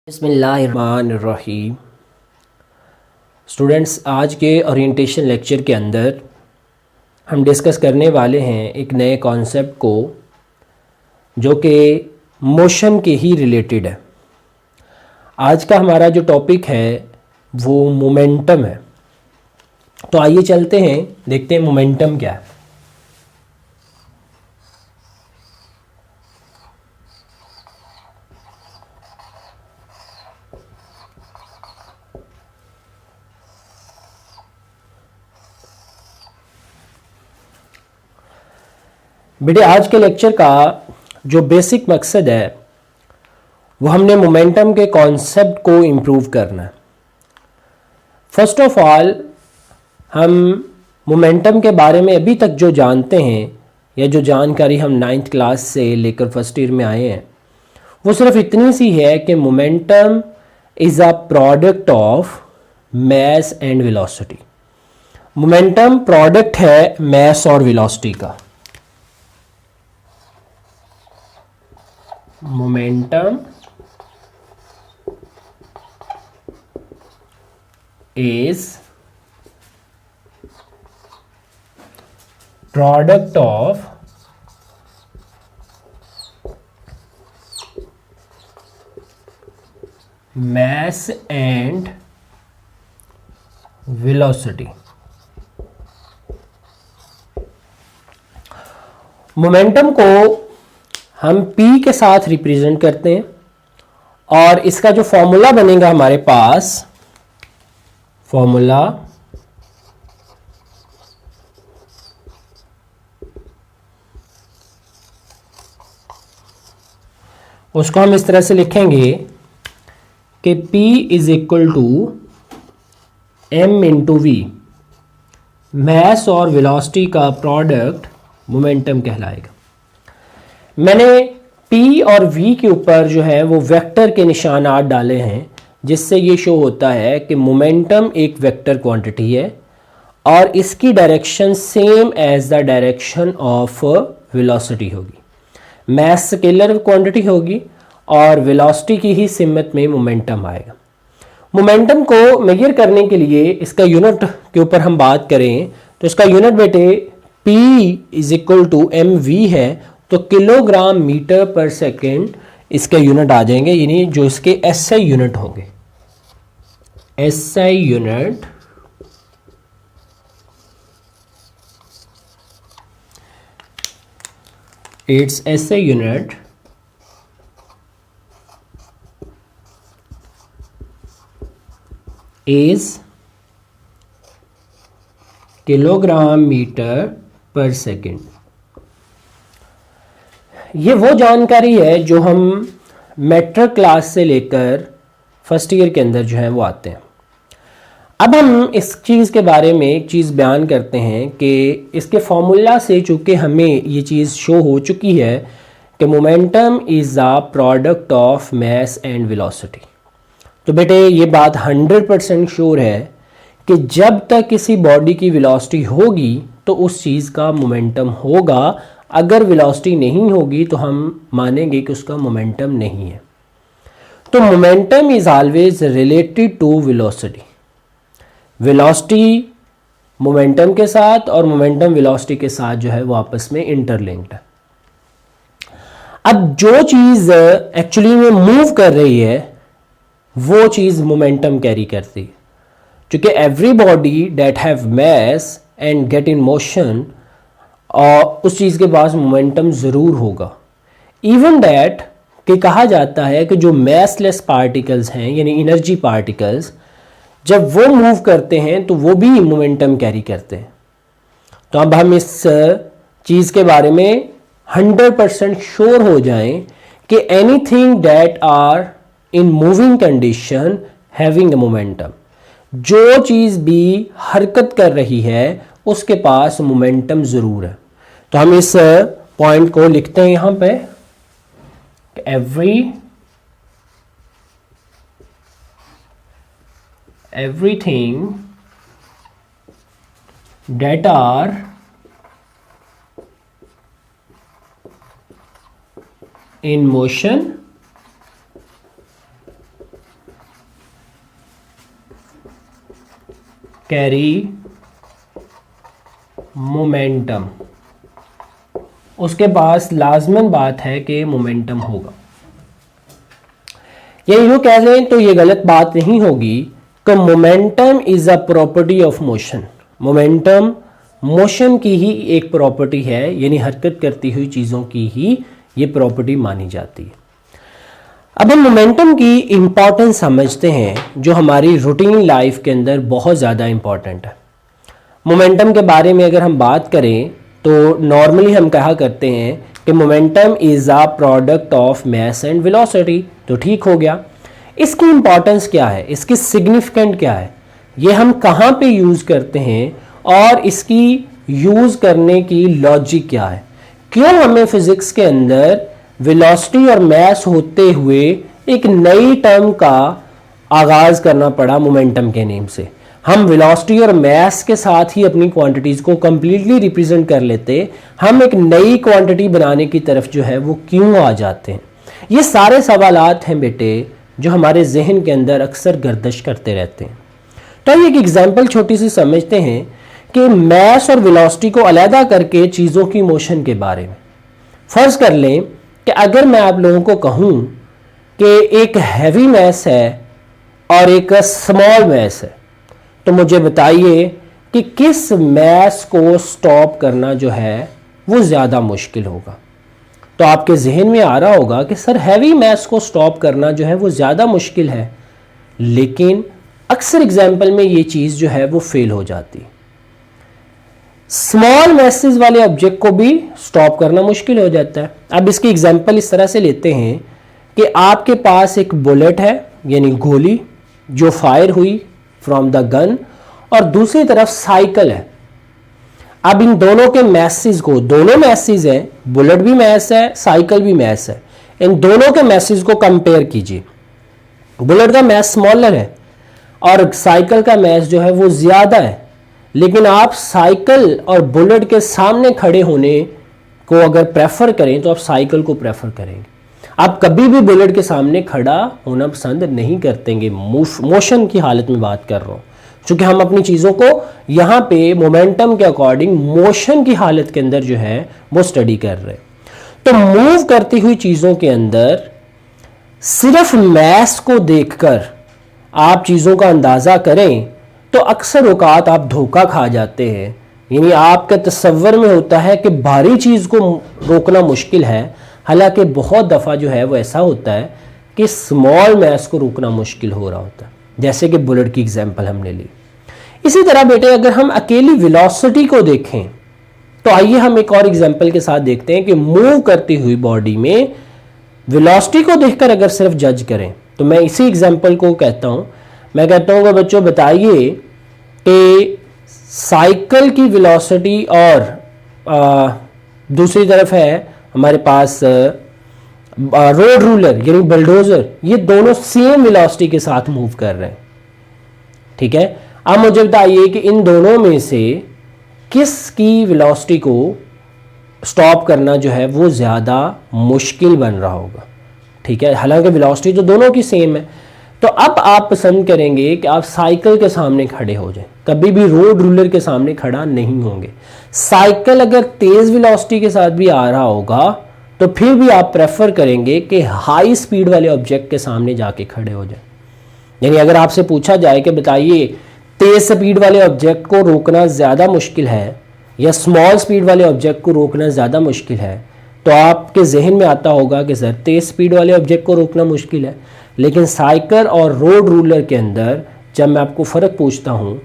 बिस्मिल्लाहिर्रहमानिर्रहीम। स्टूडेंट्स, आज के ओरिएंटेशन लेक्चर के अंदर हम डिस्कस करने वाले हैं एक नए कॉन्सेप्ट को जो कि मोशन के ही रिलेटेड है। आज का हमारा जो टॉपिक है वो मोमेंटम है। तो आइए चलते हैं, देखते हैं मोमेंटम क्या है। बेटे, आज के लेक्चर का जो बेसिक मकसद है वो हमने मोमेंटम के कॉन्सेप्ट को इम्प्रूव करना है। फर्स्ट ऑफ ऑल, हम मोमेंटम के बारे में अभी तक जो जानते हैं या जो जानकारी हम 9th क्लास से लेकर फर्स्ट ईयर में आए हैं वो सिर्फ इतनी सी है कि momentum is a product of mass and velocity. Momentum product है मैस और वेलोसिटी का। Momentum is product of mass and velocity। Momentum को हम P के साथ रिप्रेजेंट करते हैं और इसका जो फॉर्मूला बनेगा हमारे पास, फॉर्मूला उसको हम इस तरह से लिखेंगे कि P is equal to M into v. Mass और वेलोसिटी का प्रोडक्ट मोमेंटम कहलाएगा। मैंने P और V के ऊपर जो है वो वेक्टर के निशानात डाले हैं, जिससे ये शो होता है कि मोमेंटम एक वेक्टर क्वांटिटी है और इसकी direction same as the direction of velocity होगी। मैस स्केलर क्वांटिटी होगी और वेलोसिटी की ही सिमत में मोमेंटम आएगा। मोमेंटम को मेजर करने के लिए इसका यूनिट के ऊपर हम बात करें तो इसका यूनिट बेटे P is equal to mv है, तो किलोग्राम मीटर पर सेकेंड इसके यूनिट आ जाएंगे, यानी जो इसके SI यूनिट होंगे। SI unit its SI unit is kilogram metre per second. ये वो जानकारी है जो हम मेट्रिक क्लास से लेकर फर्स्ट ईयर के अंदर जो है वो आते हैं। अब हम इस चीज़ के बारे में एक चीज़ बयान करते हैं कि इसके फॉर्मूला से चूँकि हमें ये चीज़ शो हो चुकी है कि momentum is a product of mass and velocity, तो बेटे ये बात 100% श्योर है कि जब तक किसी बॉडी की वेलोसिटी होगी तो उस चीज़ का मोमेंटम होगा। अगर वेलोसिटी नहीं होगी तो हम मानेंगे कि उसका मोमेंटम नहीं है। तो momentum is always related to velocity. Velocity momentum के साथ और मोमेंटम वेलोसिटी के साथ जो है वो आपस में इंटरलिंक्ड है। अब जो चीज़ एक्चुअली में मूव कर रही है वो चीज़ मोमेंटम कैरी करती है, क्योंकि every body that have mass and get in motion और उस चीज़ के पास मोमेंटम ज़रूर होगा। इवन डैट कि कहा जाता है कि जो मैसलेस पार्टिकल्स हैं यानी एनर्जी पार्टिकल्स, जब वो मूव करते हैं तो वो भी मोमेंटम कैरी करते हैं। तो अब हम इस चीज़ के बारे में 100% श्योर हो जाएं कि anything that are in moving condition having a momentum, जो चीज़ भी हरकत कर रही है उसके पास मोमेंटम ज़रूर है। तो हम इस पॉइंट को लिखते हैं यहाँ पे, everything that are in motion carry momentum, उसके पास लाजमन बात है कि मोमेंटम होगा। या यूँ कह लें तो ये गलत बात नहीं होगी कि momentum is a property of motion. Momentum motion की ही एक प्रॉपर्टी है, यानी हरकत करती हुई चीज़ों की ही ये प्रॉपर्टी मानी जाती है। अब हम मोमेंटम की इम्पॉर्टेंस समझते हैं जो हमारी रूटीन लाइफ के अंदर बहुत ज़्यादा इम्पॉर्टेंट है। मोमेंटम के बारे में अगर हम बात करें तो नॉर्मली हम कहा करते हैं कि momentum is a product of mass and velocity, तो ठीक हो गया। इसकी इम्पॉर्टेंस क्या है, इसकी सिग्निफिकेंट क्या है, ये हम कहाँ पे यूज़ करते हैं और इसकी यूज़ करने की लॉजिक क्या है, क्यों हमें फिज़िक्स के अंदर वेलोसिटी और मास होते हुए एक नई टर्म का आगाज़ करना पड़ा मोमेंटम के नेम से। हम वेलोसिटी और मास के साथ ही अपनी क्वांटिटीज़ को कंप्लीटली रिप्रेजेंट कर लेते, हम एक नई क्वांटिटी बनाने की तरफ जो है वो क्यों आ जाते हैं। ये सारे सवालात हैं बेटे जो हमारे जहन के अंदर अक्सर गर्दिश करते रहते हैं। तो आइए एक एग्जांपल छोटी सी समझते हैं कि मास और वेलोसिटी को अलहदा करके चीज़ों की मोशन के बारे में। फ़र्ज़ कर लें कि अगर मैं आप लोगों को कहूँ कि एक हैवी मास है और एक स्मॉल मास है, तो मुझे बताइए कि किस मास को स्टॉप करना जो है वो ज़्यादा मुश्किल होगा। तो आपके जहन में आ रहा होगा कि सर हैवी मास को स्टॉप करना जो है वो ज़्यादा मुश्किल है, लेकिन अक्सर एग्जाम्पल में ये चीज़ जो है वो फेल हो जाती। स्मॉल मैसेज वाले ऑब्जेक्ट को भी स्टॉप करना मुश्किल हो जाता है। अब इसकी एग्जाम्पल इस तरह से लेते हैं कि आपके पास एक बुलेट है, यानी गोली जो फायर हुई फ्रॉम द गन, और दूसरी तरफ साइकिल है। अब इन दोनों के मैसेज को, दोनों मैसेज हैं, बुलेट भी मैस है, साइकिल भी मैस है, इन दोनों के मैसेज को कंपेयर कीजिए। बुलेट का मैस स्मॉलर है और साइकिल का मैस जो है वो ज़्यादा है, लेकिन आप साइकिल और बुलेट के सामने खड़े होने को अगर प्रेफर करें तो आप साइकिल को प्रेफर करेंगे। आप कभी भी बुलेट के सामने खड़ा होना पसंद नहीं करतेंगे। मोशन की हालत में बात कर रहा हूँ, क्योंकि हम अपनी चीज़ों को यहाँ पे मोमेंटम के अकॉर्डिंग मोशन की हालत के अंदर जो है वो स्टडी कर रहे हैं। तो मूव करती हुई चीज़ों के अंदर सिर्फ मैस को देखकर आप चीज़ों का अंदाज़ा करें तो अक्सर औकात आप धोखा खा जाते हैं। यानी आपके तसव्वुर में होता है कि भारी चीज़ को रोकना मुश्किल है, हालांकि बहुत दफ़ा जो है वो ऐसा होता है कि स्मॉल मैस को रोकना मुश्किल हो रहा होता है, जैसे कि बुलेट की एग्जांपल हमने ली। इसी तरह बेटे अगर हम अकेली वेलोसिटी को देखें तो आइए हम एक और एग्जांपल के साथ देखते हैं कि मूव करती हुई बॉडी में वेलोसिटी को देखकर अगर सिर्फ जज करें तो मैं इसी एग्जांपल को कहता हूं, मैं कहता हूं कि बच्चों बताइए कि साइकिल की वेलोसिटी और दूसरी तरफ है हमारे पास रोड रूलर यानी बुलडोजर, ये दोनों सेम वेलोसिटी के साथ मूव कर रहे हैं। ठीक है, अब मुझे बताइए कि इन दोनों में से किसकी वेलोसिटी को स्टॉप करना जो है वो ज़्यादा मुश्किल बन रहा होगा। ठीक है, हालांकि वेलोसिटी तो दोनों की सेम है। तो अब आप पसंद करेंगे कि आप साइकिल के सामने खड़े हो जाएं, कभी भी रोड रूलर के सामने खड़ा नहीं होंगे। साइकिल अगर तेज़ वेलोसिटी के साथ भी आ रहा होगा तो फिर भी आप प्रेफर करेंगे कि हाई स्पीड वाले ऑब्जेक्ट के सामने जाके खड़े हो जाएं। यानी अगर आपसे पूछा जाए कि बताइए तेज़ स्पीड वाले ऑब्जेक्ट को रोकना ज़्यादा मुश्किल है या स्मॉल स्पीड वाले ऑब्जेक्ट को रोकना ज़्यादा मुश्किल है, तो आपके जहन में आता होगा कि सर तेज़ स्पीड वाले ऑब्जेक्ट को रोकना मुश्किल है। लेकिन साइकिल और रोड रूलर के अंदर जब मैं आपको फ़र्क पूछता हूँ,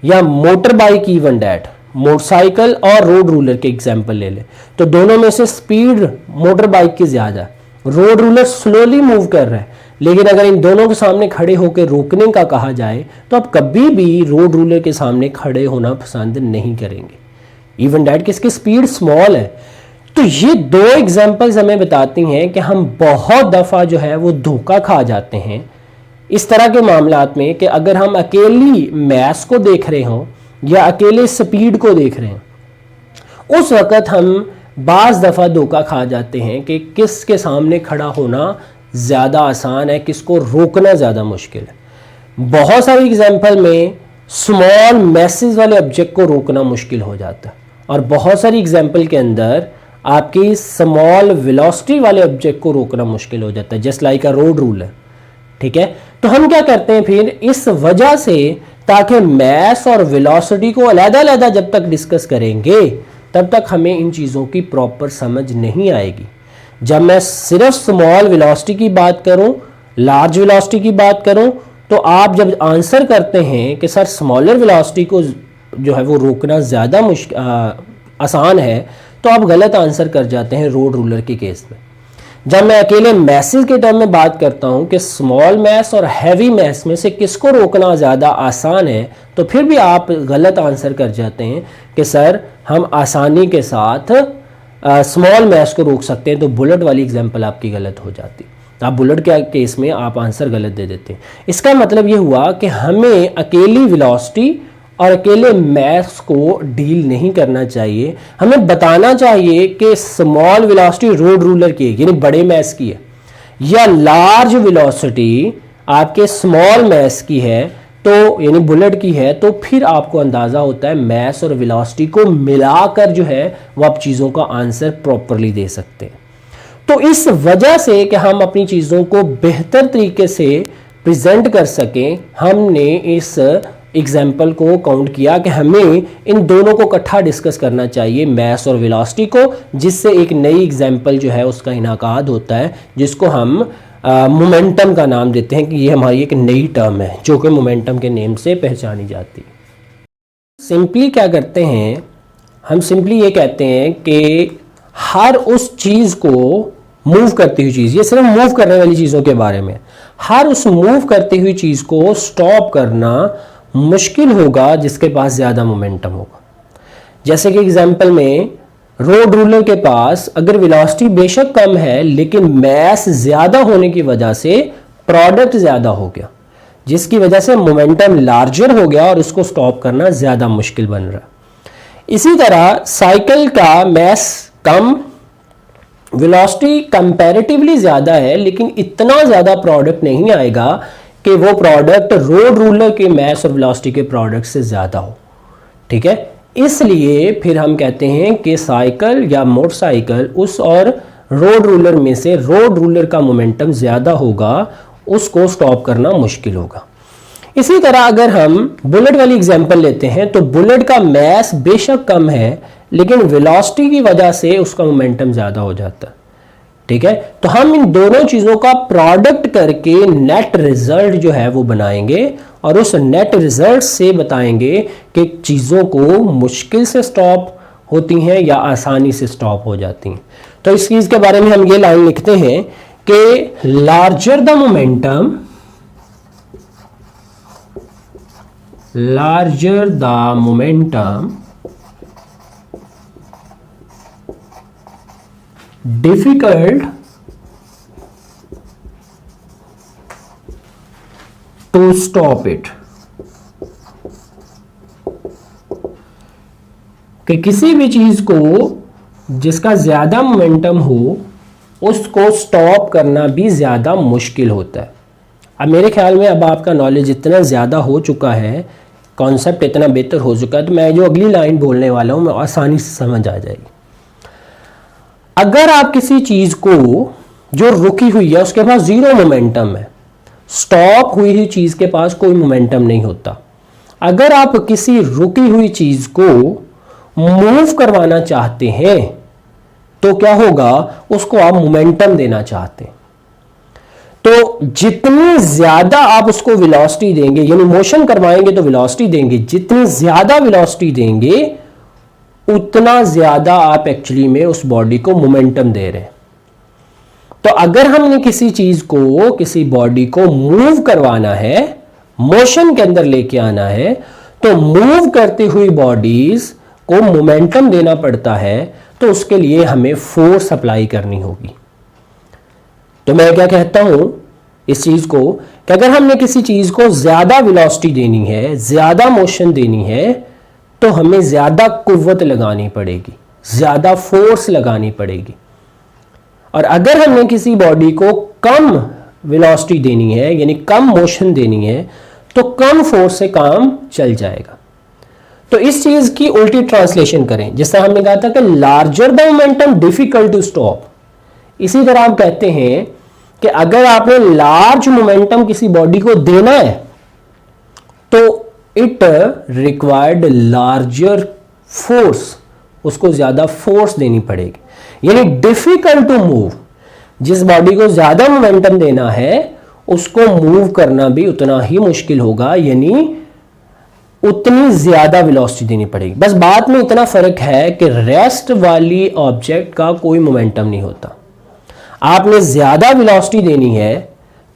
या motor bike even that, motorcycle और रोड रूलर के एग्जाम्पल ले लें, तो दोनों में से स्पीड मोटर बाइक की ज़्यादा है, रोड रूलर स्लोली मूव कर रहा है। लेकिन अगर इन दोनों के सामने खड़े होकर रोकने का कहा जाए तो आप कभी भी रोड रूलर के सामने खड़े होना पसंद नहीं करेंगे, इवन डैट किसकी स्पीड स्मॉल है। तो ये दो एग्जाम्पल्स हमें बताती हैं कि हम बहुत दफ़ा जो है वो धोखा खा जाते हैं इस तरह के मामलात में कि अगर हम अकेली मैस को देख रहे हों या अकेले स्पीड को देख रहे हैं, उस वक़्त हम बाज़ दफ़ा धोखा खा जाते हैं कि किसके सामने खड़ा होना ज़्यादा आसान है, किसको रोकना ज़्यादा मुश्किल है। बहुत सारी एग्जाम्पल में स्मॉल मैसेज वाले ऑब्जेक्ट को रोकना मुश्किल हो जाता है, और बहुत सारी एग्जाम्पल के अंदर आपकी स्मॉल वेलोसिटी वाले ऑब्जेक्ट को रोकना मुश्किल हो जाता है, जस्ट लाइक अ रोड रूलर। ठीक है, तो हम क्या करते हैं फिर इस वजह से, ताकि मैस और वेलोसिटी को अलग-अलग जब तक डिस्कस करेंगे तब तक हमें इन चीज़ों की प्रॉपर समझ नहीं आएगी। जब मैं सिर्फ स्मॉल वेलोसिटी की बात करूं, लार्ज वेलोसिटी की बात करूं, तो आप जब आंसर करते हैं कि सर स्मॉलर वेलोसिटी को जो है वो रोकना ज़्यादा आसान है, तो आप गलत आंसर कर जाते हैं रोड रूलर के केस में। जब मैं अकेले मैसेज के टर्म में बात करता हूं कि स्मॉल मैस और हैवी मैस में से किसको रोकना ज़्यादा आसान है, तो फिर भी आप गलत आंसर कर जाते हैं कि सर हम आसानी के साथ स्मॉल मैस को रोक सकते हैं। तो बुलेट वाली एग्जांपल आपकी गलत हो जाती, आप बुलेट के केस में आप आंसर गलत दे देते हैं। इसका मतलब ये हुआ कि हमें अकेली वेलोसिटी और अकेले मैस को डील नहीं करना चाहिए, हमें बताना चाहिए कि स्मॉल वेलोसिटी रोड रूलर की है यानी बड़े मैस की है, या लार्ज वेलोसिटी आपके स्मॉल मैस की है तो यानी बुलेट की है, तो फिर आपको अंदाज़ा होता है मैस और वेलोसिटी को मिलाकर जो है वो आप चीज़ों का आंसर प्रॉपरली दे सकते हैं। तो इस वजह से कि हम अपनी चीज़ों को बेहतर तरीके से प्रेजेंट कर सकें, हमने इस एग्जाम्पल को काउंट किया कि हमें इन दोनों को इकट्ठा डिस्कस करना चाहिए, मैस और वेलोसिटी को, जिससे एक नई एग्जाम्पल जो है उसका इनाकाद होता है, जिसको हम मोमेंटम का नाम देते हैं कि ये हमारी एक नई टर्म है जो कि मोमेंटम के नेम से पहचानी जाती है। सिंपली क्या करते हैं, हम सिंपली ये कहते हैं कि हर उस चीज़ को मूव करती हुई चीज़, ये सिर्फ मूव करने वाली चीज़ों के बारे में, हर उस मूव करती हुई चीज़ को स्टॉप करना मुश्किल होगा जिसके पास ज़्यादा मोमेंटम होगा। जैसे कि एग्जांपल में रोड रूलर के पास अगर वेलोसिटी बेशक कम है लेकिन मैस ज़्यादा होने की वजह से प्रोडक्ट ज़्यादा हो गया, जिसकी वजह से मोमेंटम लार्जर हो गया और उसको स्टॉप करना ज़्यादा मुश्किल बन रहा। इसी तरह साइकिल का मैस कम, वेलोसिटी कंपैरेटिवली ज़्यादा है लेकिन इतना ज़्यादा प्रोडक्ट नहीं आएगा कि वो प्रोडक्ट रोड रूलर के मैस और वेलोसिटी के प्रोडक्ट से ज़्यादा हो। ठीक है, इसलिए फिर हम कहते हैं कि साइकिल या मोटरसाइकिल उस और रोड रूलर में से रोड रूलर का मोमेंटम ज़्यादा होगा, उसको स्टॉप करना मुश्किल होगा। इसी तरह अगर हम बुलेट वाली एग्जांपल लेते हैं तो बुलेट का मैस बेशक कम है लेकिन वेलोसिटी की वजह से उसका मोमेंटम ज़्यादा हो जाता है। ठीक है, तो हम इन दोनों चीज़ों का प्रोडक्ट करके नेट रिजल्ट जो है वो बनाएंगे और उस नेट रिजल्ट से बताएंगे कि चीज़ों को मुश्किल से स्टॉप होती हैं या आसानी से स्टॉप हो जाती हैं। तो इस चीज़ के बारे में हम ये लाइन लिखते हैं कि larger the momentum, larger the momentum, difficult to stop it। कि किसी भी चीज को जिसका ज्यादा मोमेंटम हो उसको स्टॉप करना भी ज्यादा मुश्किल होता है। अब मेरे ख्याल में अब आपका नॉलेज इतना ज़्यादा हो चुका है, कॉन्सेप्ट इतना बेहतर हो चुका है, तो मैं जो अगली लाइन बोलने वाला हूँ मैं आसानी से समझ आ जाएगी। अगर आप किसी चीज़ को जो रुकी हुई है उसके पास ज़ीरो मोमेंटम है, स्टॉप हुई हुई चीज़ के पास कोई मोमेंटम नहीं होता। अगर आप किसी रुकी हुई चीज़ को मूव करवाना चाहते हैं तो क्या होगा, उसको आप मोमेंटम देना चाहते हैं। तो जितनी ज्यादा आप उसको वेलोसिटी देंगे, यानी मोशन करवाएंगे तो वेलोसिटी देंगे, जितनी ज्यादा वेलोसिटी देंगे उतना ज्यादा आप एक्चुअली में उस बॉडी को मोमेंटम दे रहे हैं। तो अगर हमने किसी चीज को, किसी बॉडी को मूव करवाना है, मोशन के अंदर लेके आना है, तो मूव करती हुई बॉडीज को मोमेंटम देना पड़ता है, तो उसके लिए हमें फोर्स अप्लाई करनी होगी। तो मैं क्या कहता हूं इस चीज को कि अगर हमने किसी चीज को ज्यादा वेलोसिटी देनी है, ज्यादा मोशन देनी है, तो हमें ज्यादा कुव्वत लगानी पड़ेगी, ज्यादा फोर्स लगानी पड़ेगी। और अगर हमने किसी बॉडी को कम वेलोसिटी देनी है, यानी कम मोशन देनी है, तो कम फोर्स से काम चल जाएगा। तो इस चीज की उल्टी ट्रांसलेशन करें, जैसा हमने कहा था कि larger the momentum difficult to stop, इसी तरह आप कहते हैं कि अगर आपने लार्ज मोमेंटम किसी बॉडी को देना है तो इट रिक्वायर्ड लार्जर फोर्स, उसको ज्यादा फोर्स देनी पड़ेगी। यानी डिफिकल्ट टू मूव, जिस बॉडी को ज्यादा मोमेंटम देना है उसको मूव करना भी उतना ही मुश्किल होगा, यानी उतनी ज्यादा वेलोसिटी देनी पड़ेगी। बस बात में इतना फर्क है कि रेस्ट वाली ऑब्जेक्ट का कोई मोमेंटम नहीं होता। आपने ज्यादा वेलोसिटी देनी है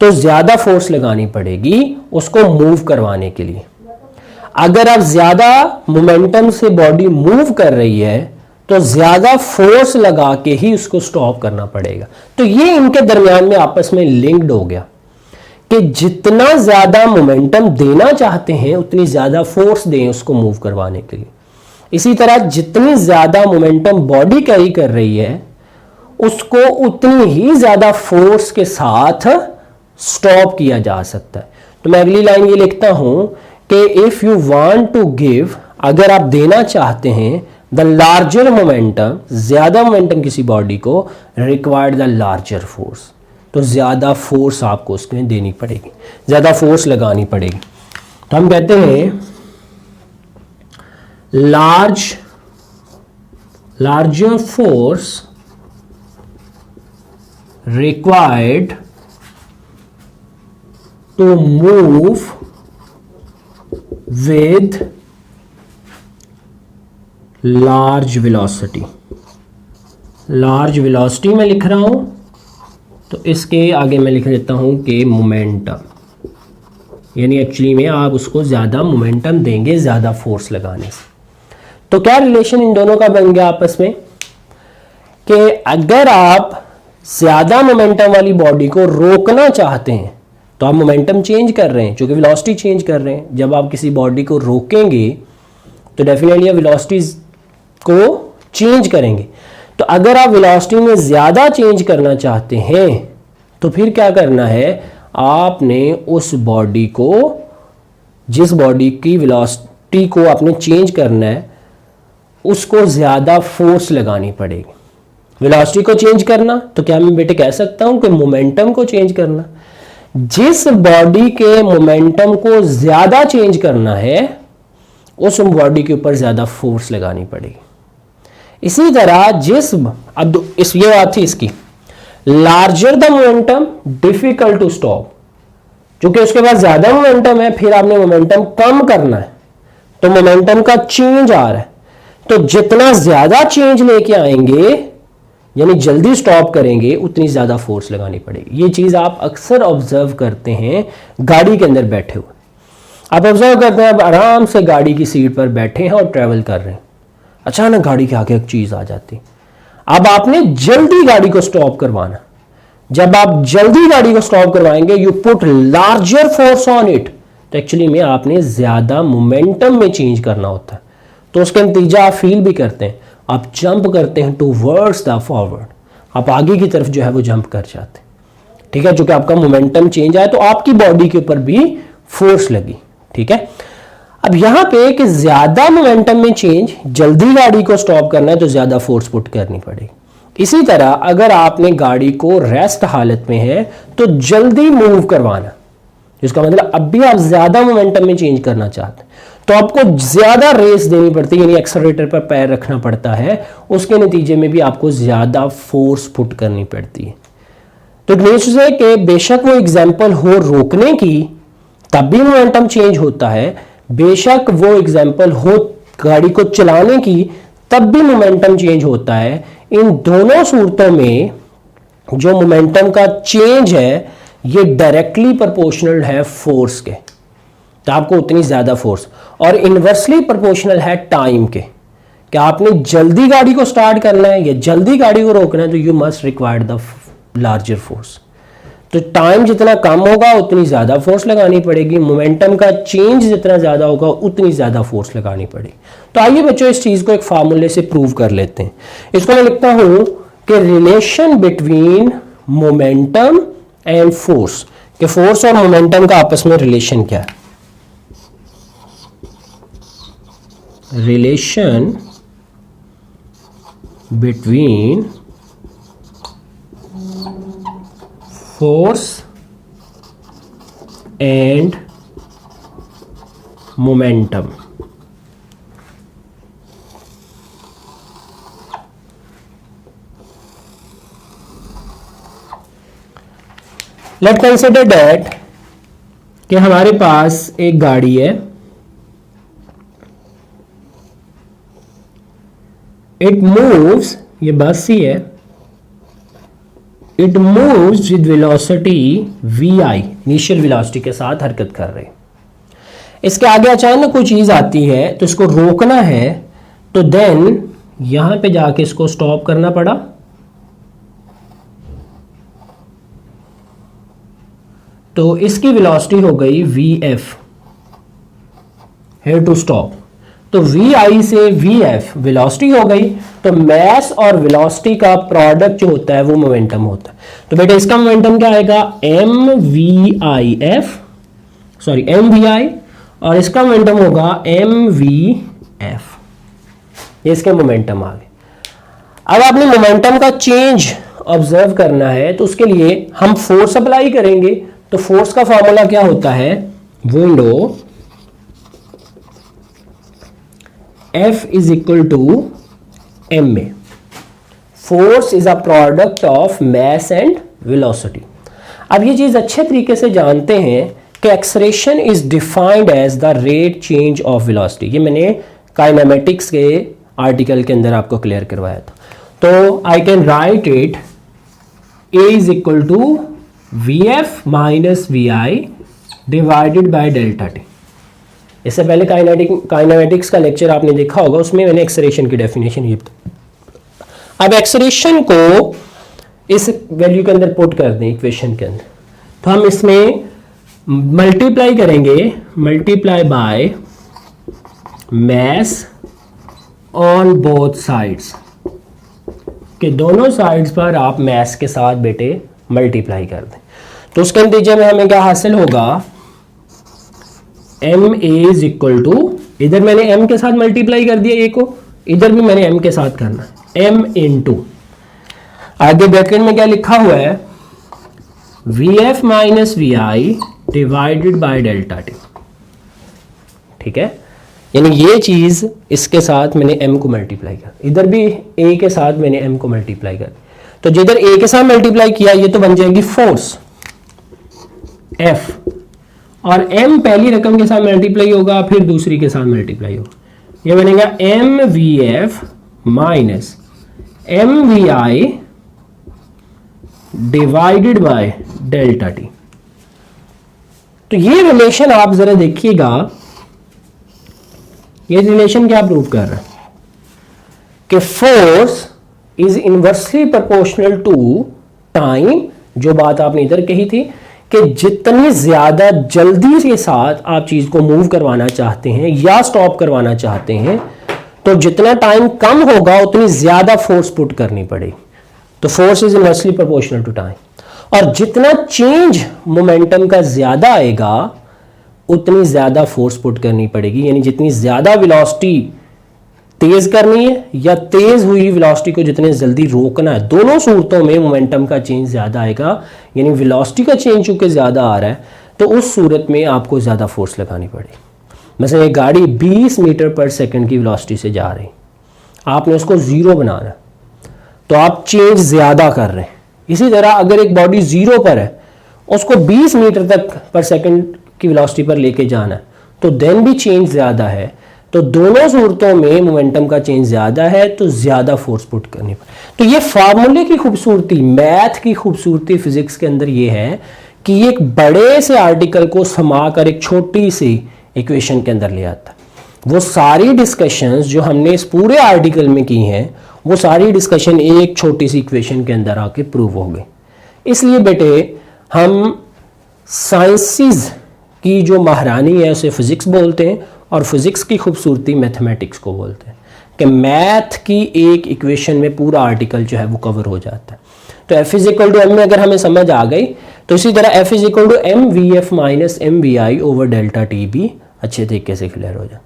तो ज्यादा फोर्स लगानी पड़ेगी उसको मूव करवाने के लिए। अगर आप ज्यादा मोमेंटम से बॉडी मूव कर रही है तो ज्यादा फोर्स लगा के ही उसको स्टॉप करना पड़ेगा। तो ये इनके दरमियान में आपस में लिंक्ड हो गया कि जितना ज्यादा मोमेंटम देना चाहते हैं उतनी ज्यादा फोर्स दें उसको मूव करवाने के लिए। इसी तरह जितनी ज्यादा मोमेंटम बॉडी कैरी कर रही है उसको उतनी ही ज्यादा फोर्स के साथ स्टॉप किया जा सकता है। तो मैं अगली लाइन ये लिखता हूं कि if you want to give, अगर आप देना चाहते हैं द लार्जर मोमेंटम, ज्यादा मोमेंटम किसी बॉडी को, रिक्वायर्ड द लार्जर फोर्स, तो ज्यादा फोर्स आपको उसमें देनी पड़ेगी, ज्यादा फोर्स लगानी पड़ेगी। तो हम कहते हैं larger force required to move with large velocity। Large velocity में लिख रहा हूं तो इसके आगे मैं लिख देता हूं कि मोमेंटम, यानी एक्चुअली में आप उसको ज्यादा मोमेंटम देंगे ज्यादा फोर्स लगाने से। तो क्या रिलेशन इन दोनों का बन गया आपस में कि अगर आप ज्यादा मोमेंटम वाली बॉडी को रोकना चाहते हैं तो आप मोमेंटम चेंज कर रहे हैं, क्योंकि वेलोसिटी चेंज कर रहे हैं। जब आप किसी बॉडी को रोकेंगे तो डेफिनेटली वेलोसिटीज को चेंज करेंगे। तो अगर आप वेलोसिटी में ज्यादा चेंज करना चाहते हैं तो फिर क्या करना है, आपने उस बॉडी को, जिस बॉडी की वेलोसिटी को आपने चेंज करना है उसको ज्यादा फोर्स लगानी पड़ेगी। वेलोसिटी को चेंज करना तो क्या मैं बेटे कह सकता हूं कि मोमेंटम को चेंज करना। जिस बॉडी के मोमेंटम को ज्यादा चेंज करना है उस बॉडी के ऊपर ज्यादा फोर्स लगानी पड़ेगी। इसी तरह अब ये बात थी इसकी, larger the momentum difficult to stop, क्योंकि उसके पास ज्यादा मोमेंटम है, फिर आपने मोमेंटम कम करना है तो मोमेंटम का चेंज आ रहा है, तो जितना ज्यादा चेंज लेके आएंगे यानी जल्दी स्टॉप करेंगे उतनी ज्यादा फोर्स लगानी पड़ेगी। ये चीज आप अक्सर ऑब्जर्व करते हैं गाड़ी के अंदर बैठे हुए। आप ऑब्जर्व करते हैं, आप आराम से गाड़ी की सीट पर बैठे हैं और ट्रेवल कर रहे हैं, अचानक गाड़ी के आगे एक चीज आ जाती। अब आपने जल्दी गाड़ी को स्टॉप करवाना। जब आप जल्दी गाड़ी को स्टॉप करवाएंगे, you put larger force on it, तो एक्चुअली में आपने ज्यादा मोमेंटम में चेंज करना होता है। तो उसका नतीजा आप फील भी करते हैं, आप जंप करते हैं टूवर्ड्स द फॉरवर्ड, आप आगे की तरफ जो है वो जंप कर जाते हैं। ठीक है, क्योंकि आपका मोमेंटम चेंज आया तो आपकी बॉडी के ऊपर भी फोर्स लगी। ठीक है, अब यहां पे कि ज्यादा मोमेंटम में चेंज, जल्दी गाड़ी को स्टॉप करना है तो ज्यादा फोर्स पुट करनी पड़ेगी। इसी तरह अगर आपने गाड़ी को रेस्ट हालत में है तो जल्दी मूव करवाना, जिसका मतलब अब भी आप ज्यादा मोमेंटम में चेंज करना चाहते हैं तो आपको ज्यादा रेस देनी पड़ती है, यानी एक्सेलरेटर पर पैर रखना पड़ता है, उसके नतीजे में भी आपको ज्यादा फोर्स पुट करनी पड़ती है। तो नेक्स्ट है कि बेशक वो एग्जांपल हो रोकने की तब भी मोमेंटम चेंज होता है, बेशक वो एग्जांपल हो गाड़ी को चलाने की तब भी मोमेंटम चेंज होता है। इन दोनों सूरतों में जो मोमेंटम का चेंज है ये डायरेक्टली प्रोपोर्शनल है फोर्स के, तो आपको उतनी ज्यादा फोर्स, और इनवर्सली प्रोपोर्शनल है टाइम के, कि आपने जल्दी गाड़ी को स्टार्ट करना है या जल्दी गाड़ी को रोकना है तो you must require the larger force. तो टाइम जितना कम होगा उतनी ज्यादा फोर्स लगानी पड़ेगी, मोमेंटम का चेंज जितना ज्यादा होगा उतनी ज्यादा फोर्स लगानी पड़ेगी। तो आइए बच्चों इस चीज को एक फार्मूले से प्रूव कर लेते हैं। इसको मैं लिखता हूं कि relation between momentum and force, कि फोर्स और मोमेंटम का आपस में रिलेशन क्या है। relation between force and momentum. Let's consider that कि हमारे पास एक गाड़ी है, इट मूव्स, ये बस ही है, it moves with velocity vi, initial velocity के साथ हरकत कर रहे। इसके आगे अचानक कोई चीज आती है तो इसको रोकना है, तो देन यहां पे जाके इसको स्टॉप करना पड़ा, तो इसकी वेलोसिटी हो गई vf, हेयर टू स्टॉप। तो vi से vf वेलोसिटी हो गई, तो मास और वेलोसिटी का प्रोडक्ट जो होता है वो मोमेंटम होता है। तो बेटा इसका मोमेंटम क्या आएगा, mvi, और इसका मोमेंटम होगा mvf। ये इसके मोमेंटम आ गए। अब आपने मोमेंटम का चेंज ऑब्जर्व करना है, तो उसके लिए हम फोर्स अप्लाई करेंगे। तो फोर्स का फॉर्मूला क्या होता है, window F is equal to m a. Force is a product of mass and velocity. अब ये चीज अच्छे तरीके से जानते हैं कि acceleration is defined as the rate change of velocity. ये मैंने काइनेमेटिक्स के आर्टिकल के अंदर आपको क्लियर करवाया था। तो I can write it a is equal to vf minus vi divided by delta t. इससे पहले काइनेमेटिक्स का लेक्चर आपने देखा होगा, उसमें मैंने एक्सेलरेशन की डेफिनेशन ये बताई। अब एक्सेलरेशन को इस वैल्यू के अंदर पुट कर दें इक्वेशन के अंदर, तो हम इसमें मल्टीप्लाई करेंगे, multiply by mass on both sides, कि दोनों साइड्स पर आप मास के साथ बेटे मल्टीप्लाई कर दें। तो उसके नतीजे में हमें क्या हासिल होगा, m a is equal to, इधर मैंने एम के साथ मल्टीप्लाई कर दिया ए को, इधर भी मैंने एम के साथ करना है, एम इंटू, आगे ब्रैकेट में क्या लिखा हुआ है, v f minus v i divided by delta t. ठीक है, यानी ये चीज इसके साथ मैंने एम को मल्टीप्लाई कर, इधर भी ए के साथ मैंने एम को मल्टीप्लाई कर, तो जिधर ए के साथ मल्टीप्लाई किया ये तो बन जाएगी फोर्स F, और M पहली रकम के साथ मल्टीप्लाई होगा, फिर दूसरी के साथ मल्टीप्लाई होगा, ये बनेगा mvf minus mvi divided by delta T. तो ये रिलेशन आप जरा देखिएगा, ये रिलेशन क्या प्रूव कर रहा है कि force is inversely proportional to time. जो बात आपने इधर कही थी कि जितनी ज्यादा जल्दी के साथ आप चीज को मूव करवाना चाहते हैं या स्टॉप करवाना चाहते हैं, तो जितना टाइम कम होगा उतनी ज्यादा फोर्स पुट करनी पड़ेगी। तो force is inversely proportional to time, और जितना चेंज मोमेंटम का ज्यादा आएगा उतनी ज्यादा फोर्स पुट करनी पड़ेगी। यानी जितनी ज्यादा वेलोसिटी तेज करनी है या तेज हुई वेलोसिटी को जितने जल्दी रोकना है, दोनों सूरतों में मोमेंटम का चेंज ज्यादा आएगा। यानी वेलोसिटी का चेंज चूंकि ज्यादा आ रहा है तो उस सूरत में आपको ज्यादा फोर्स लगानी पड़ेगी। mesela एक गाड़ी 20 मीटर पर सेकंड की वेलोसिटी से जा रही, आपने उसको जीरो बनाना, तो आप चेंज ज्यादा कर रहे हैं। इसी तरह अगर एक बॉडी जीरो पर है, उसको 20 मीटर तक पर सेकंड की वेलोसिटी पर लेके जाना है, तो देन भी चेंज ज्यादा है। तो दोनों सूरतों में मोमेंटम का चेंज ज्यादा है, तो ज्यादा फोर्स पुट करनी पड़े। तो ये फार्मूले की खूबसूरती, मैथ की खूबसूरती फिजिक्स के अंदर ये है कि एक बड़े से आर्टिकल को समाकर एक छोटी सी इक्वेशन के अंदर ले आता है। वो सारी डिस्कशंस जो हमने इस पूरे आर्टिकल में की हैं, वो सारी डिस्कशन एक छोटी सी इक्वेशन के अंदर आके प्रूव हो गई। इसलिए बेटे हम साइंसेस की जो महारानी है उसे फिजिक्स बोलते हैं, और फिजिक्स की खूबसूरती मैथमेटिक्स को बोलते हैं कि मैथ की एक इक्वेशन में पूरा आर्टिकल जो है वो कवर हो जाता है। तो F is equal to m में अगर हमें समझ आ गई, तो इसी तरह F is equal to m v f minus m v i over delta t भी अच्छे तरीके से क्लियर हो जाए।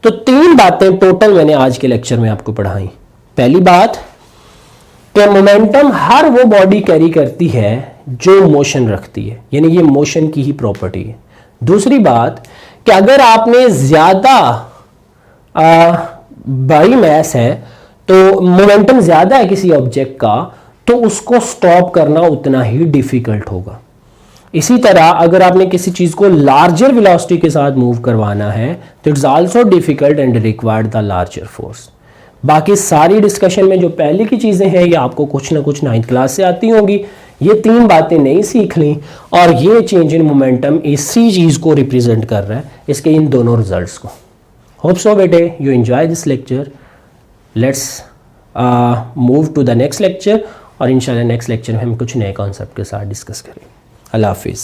तो 3 बातें टोटल मैंने आज के लेक्चर में आपको पढ़ाई। पहली बात कि मोमेंटम हर वो बॉडी कैरी करती है जो मोशन रखती है, यानी ये मोशन की ही प्रॉपर्टी है। दूसरी बात कि अगर आपने ज़्यादा भारी मैस है तो मोमेंटम ज़्यादा है किसी ऑब्जेक्ट का, तो उसको स्टॉप करना उतना ही डिफिकल्ट होगा। इसी तरह अगर आपने किसी चीज़ को लार्जर वेलोसिटी के साथ मूव करवाना है तो it's also difficult and required the larger force. बाकी सारी डिस्कशन में जो पहले की चीज़ें हैं ये आपको कुछ ना कुछ 9th क्लास से आती होंगी। ये 3 बातें नहीं सीख ली और ये चेंज इन मोमेंटम इसी चीज़ को रिप्रेजेंट कर रहा है, इसके इन दोनों रिजल्ट्स को। होप सो बेटे you enjoy this lecture. Let's move to the next lecture और इंशाल्लाह नेक्स्ट लेक्चर में हम कुछ नए कॉन्सेप्ट के साथ डिस्कस करेंगे। अल्लाह हाफिज़।